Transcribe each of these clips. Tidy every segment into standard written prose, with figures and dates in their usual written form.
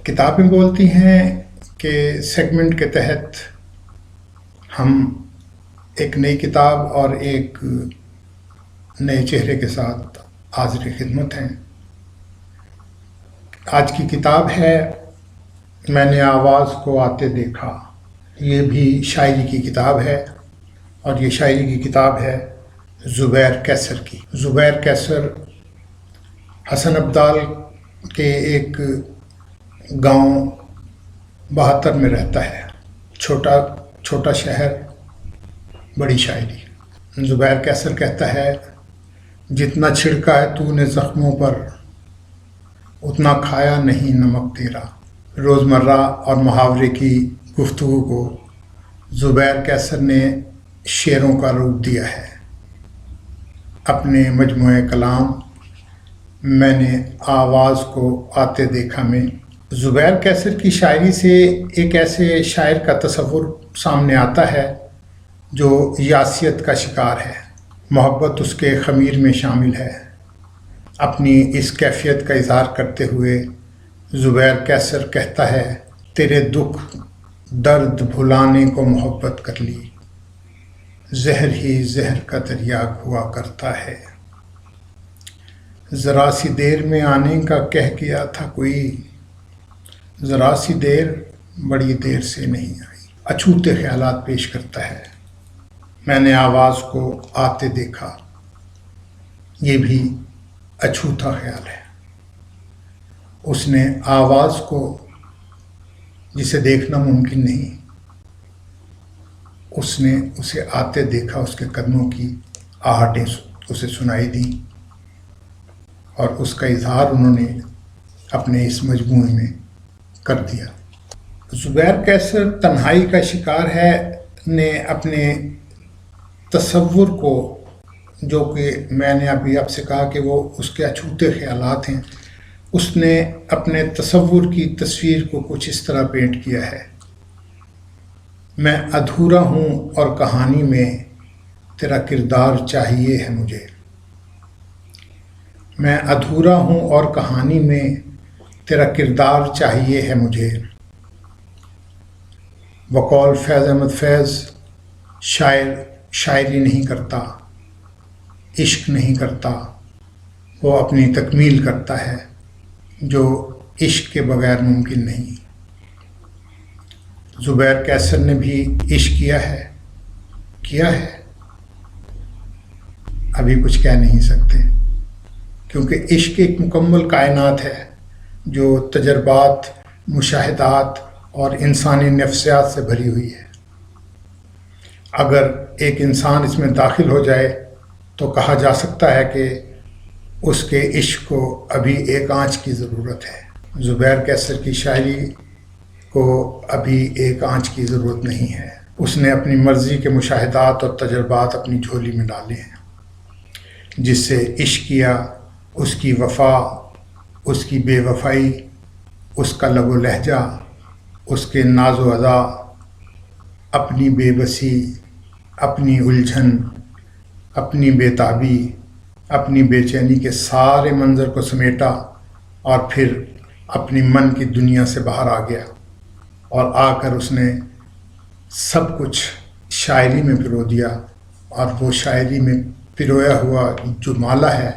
کتابیں بولتی ہیں کہ سیگمنٹ کے تحت ہم ایک نئی کتاب اور ایک نئے چہرے کے ساتھ حاضر خدمت ہیں۔ آج کی کتاب ہے میں نے آواز کو آتے دیکھا۔ یہ بھی شاعری کی کتاب ہے اور یہ شاعری کی کتاب ہے زبیر کیسر کی۔ زبیر کیسر حسن ابدال کے ایک گاؤں 72 میں رہتا ہے۔ چھوٹا شہر، بڑی شاعری۔ زبیر کیسر کہتا ہے جتنا چھڑکا ہے تو نے زخموں پر، اتنا کھایا نہیں نمک تیرا۔ روزمرہ اور محاورے کی گفتگو کو زبیر کیسر نے شعروں کا روپ دیا ہے۔ اپنے مجموعہ کلام میں نے آواز کو آتے دیکھا میں زبیر کیسر کی شاعری سے ایک ایسے شاعر کا تصور سامنے آتا ہے جو یاسیت کا شکار ہے۔ محبت اس کے خمیر میں شامل ہے۔ اپنی اس کیفیت کا اظہار کرتے ہوئے زبیر کیسر کہتا ہے تیرے دکھ درد بھلانے کو محبت کر لی، زہر ہی زہر کا تریاق ہوا کرتا ہے۔ ذرا سی دیر میں آنے کا کہہ گیا تھا کوئی، ذرا سی دیر بڑی دیر سے نہیں آئی۔ اچھوتے خیالات پیش کرتا ہے۔ میں نے آواز کو آتے دیکھا، یہ بھی اچھوتا خیال ہے۔ اس نے آواز کو، جسے دیکھنا ممکن نہیں، اس نے اسے آتے دیکھا۔ اس کے قدموں کی آہٹیں اسے سنائی دیں اور اس کا اظہار انہوں نے اپنے اس مجموعے میں کر دیا۔ زبیر کیسر تنہائی کا شکار ہے نے اپنے تصور کو، جو کہ میں نے ابھی آپ سے کہا کہ وہ اس کے اچھوتے خیالات ہیں، اس نے اپنے تصور کی تصویر کو کچھ اس طرح پینٹ کیا ہے۔ میں ادھورا ہوں اور کہانی میں تیرا کردار چاہیے ہے مجھے۔ میں ادھورا ہوں اور کہانی میں تیرا کردار چاہیے ہے مجھے۔ بقول فیض احمد فیض، شاعر شاعری نہیں کرتا، عشق نہیں کرتا، وہ اپنی تکمیل کرتا ہے جو عشق کے بغیر ممکن نہیں۔ زبیر کیسر نے بھی عشق کیا ہے، ابھی کچھ کہہ نہیں سکتے، کیونکہ عشق ایک مکمل کائنات ہے جو تجربات، مشاہدات اور انسانی نفسیات سے بھری ہوئی ہے۔ اگر ایک انسان اس میں داخل ہو جائے تو کہا جا سکتا ہے کہ اس کے عشق کو ابھی ایک آنچ کی ضرورت ہے۔ زبیر کیسر کی شاعری کو ابھی ایک آنچ کی ضرورت نہیں ہے۔ اس نے اپنی مرضی کے مشاہدات اور تجربات اپنی جھولی میں ڈالے ہیں، جس سے عشق کیا، اس کی وفا، اس کی بے وفائی، اس کا لب و لہجہ، اس کے ناز و ادا، اپنی بے بسی، اپنی الجھن، اپنی بے تابی، اپنی بے چینی کے سارے منظر کو سمیٹا اور پھر اپنی من کی دنیا سے باہر آ گیا، اور آ کر اس نے سب کچھ شاعری میں پرو دیا، اور وہ شاعری میں پرویا ہوا جو مالا ہے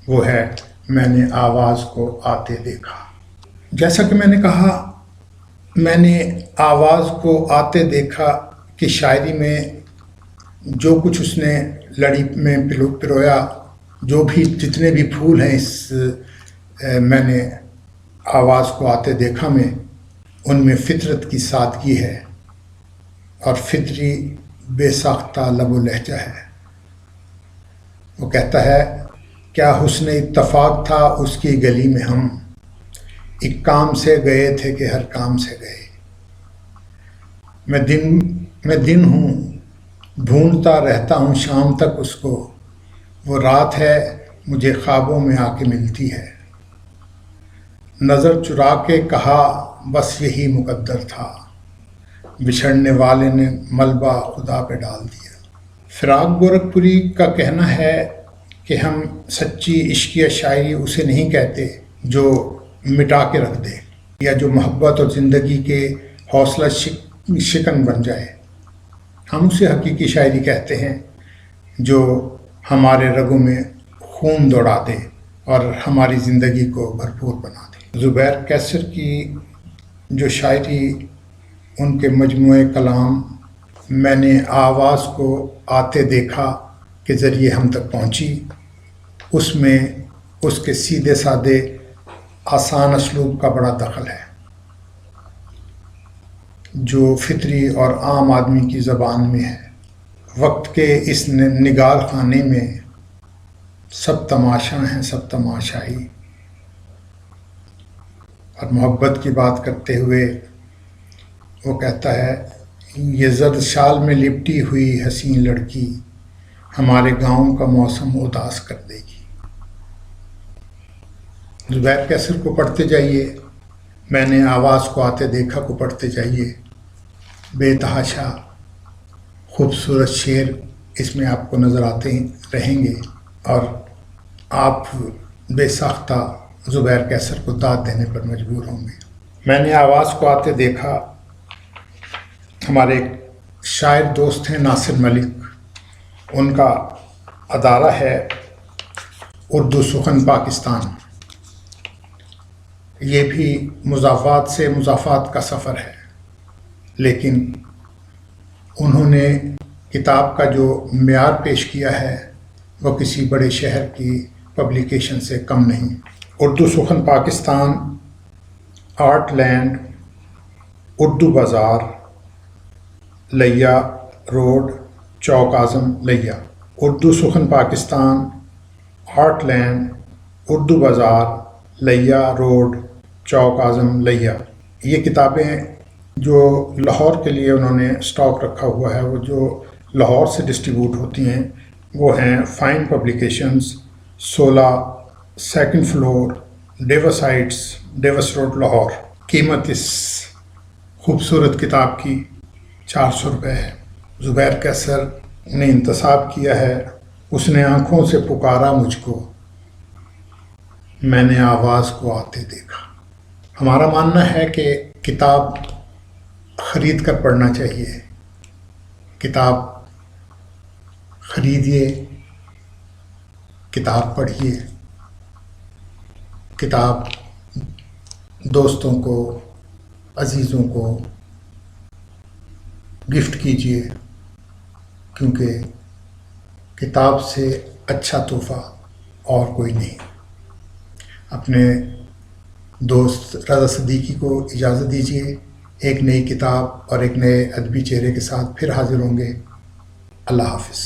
وہ ہے میں نے آواز کو آتے دیکھا۔ جیسا کہ میں نے کہا، میں نے آواز کو آتے دیکھا کہ شاعری میں جو کچھ اس نے لڑی میں پرویا، جتنے بھی پھول ہیں اس میں نے آواز کو آتے دیکھا میں، ان میں فطرت کی سادگی ہے اور فطری بے ساختہ لب و لہجہ ہے۔ وہ کہتا ہے کیا حسن اتفاق تھا اس کی گلی میں، ہم ایک کام سے گئے تھے کہ ہر کام سے گئے۔ میں دن ہوں، ڈھونڈتا رہتا ہوں شام تک اس کو، وہ رات ہے مجھے خوابوں میں آ کے ملتی ہے۔ نظر چرا کے کہا بس یہی مقدر تھا، بچھڑنے والے نے ملبہ خدا پہ ڈال دیا۔ فراق گورکھپوری کا کہنا ہے کہ ہم سچی عشقیہ شاعری اسے نہیں کہتے جو مٹا کے رکھ دے، یا جو محبت اور زندگی کے حوصلہ شکن بن جائے. ہم اسے حقیقی شاعری کہتے ہیں جو ہمارے رگوں میں خون دوڑا دے اور ہماری زندگی کو بھرپور بنا دے. زبیر کیسر کی جو شاعری، ان کے مجموعے کلام میں نے آواز کو آتے دیکھا کے ذریعے ہم تک پہنچی، اس میں اس کے سیدھے سادے آسان اسلوب کا بڑا دخل ہے جو فطری اور عام آدمی کی زبان میں ہے. وقت کے اس نگار خانے میں سب تماشا ہیں، سب تماشائی. اور محبت کی بات کرتے ہوئے وہ کہتا ہے، یہ زرد شال میں لپٹی ہوئی حسین لڑکی ہمارے گاؤں کا موسم اداس کر دے گی. زبیر کیسر کو پڑھتے جائیے، میں نے آواز کو آتے دیکھا کو پڑھتے جائیے. بے تحاشا خوبصورت شعر اس میں آپ کو نظر آتے رہیں گے اور آپ بے ساختہ زبیر کیسر کو داد دینے پر مجبور ہوں گے. میں نے آواز کو آتے دیکھا، ہمارے ایک شاعر دوست ہیں ناصر ملک، ان کا ادارہ ہے اردو سخن پاکستان. یہ بھی مضافات سے مضافات کا سفر ہے، لیکن انہوں نے کتاب کا جو معیار پیش کیا ہے وہ کسی بڑے شہر کی پبلیکیشن سے کم نہیں. اردو سخن پاکستان، آرٹ لینڈ، اردو بازار، لیا روڈ، چوک اعظم لیا. اردو سخن پاکستان، آرٹ لینڈ، اردو بازار، لیا روڈ، چوک اعظم لیا. یہ کتابیں جو لاہور کے لیے انہوں نے اسٹاک رکھا ہوا ہے، وہ جو لاہور سے ڈسٹریبیوٹ ہوتی ہیں، وہ ہیں fine publications, 16 second floor, Davis Heights, Davis Road, Lahore. قیمت اس خوبصورت کتاب کی 400 روپے ہے. زبیر کیسر نے انتصاب کیا ہے، اس نے آنکھوں سے پکارا مجھ کو، میں نے آواز کو آتے دیکھا. ہمارا ماننا ہے کہ کتاب خرید کر پڑھنا چاہیے. کتاب خریدیے، کتاب پڑھیے، کتاب دوستوں کو، عزیزوں کو گفٹ کیجیے، کیونکہ کتاب سے اچھا تحفہ اور کوئی نہیں. اپنے دوست رضا صدیقی کو اجازت دیجیے. ایک نئی کتاب اور ایک نئے ادبی چہرے کے ساتھ پھر حاضر ہوں گے. اللہ حافظ.